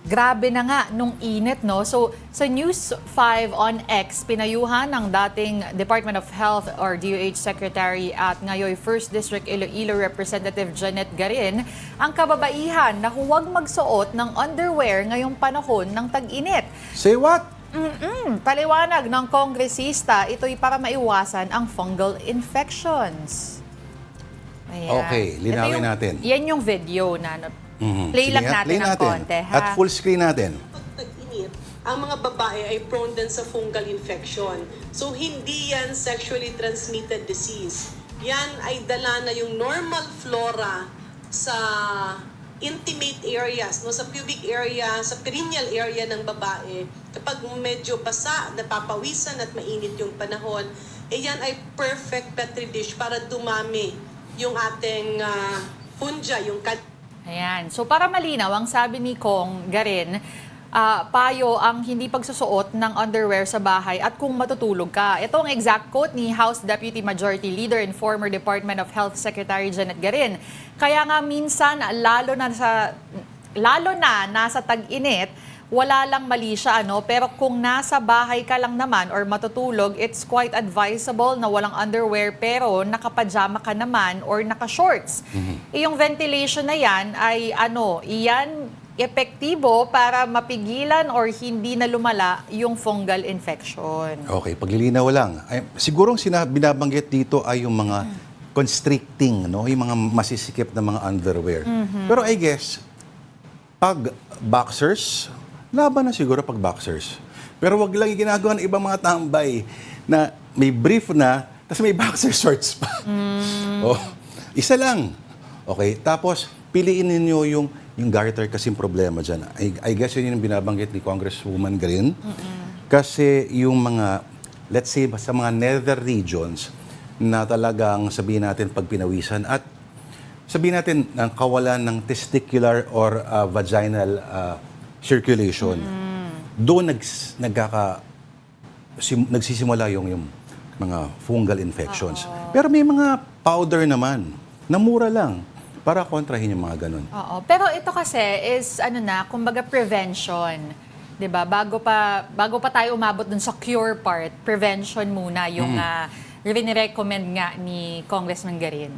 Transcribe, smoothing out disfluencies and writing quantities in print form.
Grabe na nga nung init, no? So, sa News 5 on X, pinayuhan ng dating Department of Health or DOH Secretary at ngayon 1st District Iloilo Representative Janet Garin ang kababaihan na huwag magsuot ng underwear ngayong panahon ng tag-init. Say what? Paliwanag ng kongresista, ito'y para maiwasan ang fungal infections. Ayan. Okay, linawin natin. Yan yung video na play Sige lang nga, natin play ng konti. Ha? At full screen natin. Pag tag-init, ang mga babae ay prone din sa fungal infection. So, hindi yan sexually transmitted disease. Yan ay dala na yung normal flora sa intimate areas, no, sa pubic area, sa perineal area ng babae. Kapag medyo basa, napapawisan at mainit yung panahon, yan ay perfect petri dish para dumami yung ating fungi, yung Ayan. So para malinaw, ang sabi ni Kong Garin, payo ang hindi pagsusuot ng underwear sa bahay at kung matutulog ka. Ito ang exact quote ni House Deputy Majority Leader and former Department of Health Secretary Janet Garin. Kaya nga minsan, lalo na nasa tag-init, wala lang mali siya, ano? Pero kung nasa bahay ka lang naman or matutulog, it's quite advisable na walang underwear pero nakapajama ka naman or naka-shorts. Yung ventilation na yan ay iyan epektibo para mapigilan or hindi na lumala yung fungal infection. Okay, paglilinaw lang. Siguro binabanggit dito ay yung mga constricting, no? Yung mga masisikip na mga underwear. Pero I guess, pag boxers, laban na siguro pag boxers. Pero wag lang yung ginagawa ng ibang mga tambay na may brief na, tapos may boxer shorts pa. Oh, isa lang. Okay, tapos piliin ninyo yung garter kasi yung problema dyan. I guess yun yung binabanggit ni Congresswoman Green. Kasi yung mga, let's say, sa mga nether regions na talagang sabihin natin pag pinawisan at sabihin natin ang kawalan ng testicular or vaginal circulation. Doon nagsisimula yung mga fungal infections. Pero may mga powder naman na mura lang para kontrahin yung mga ganun. Oo. Pero ito kasi is kumbaga prevention. 'Di ba? Bago pa tayo umabot dun sa cure part, prevention muna yung recommend nga ni Congressman Garin.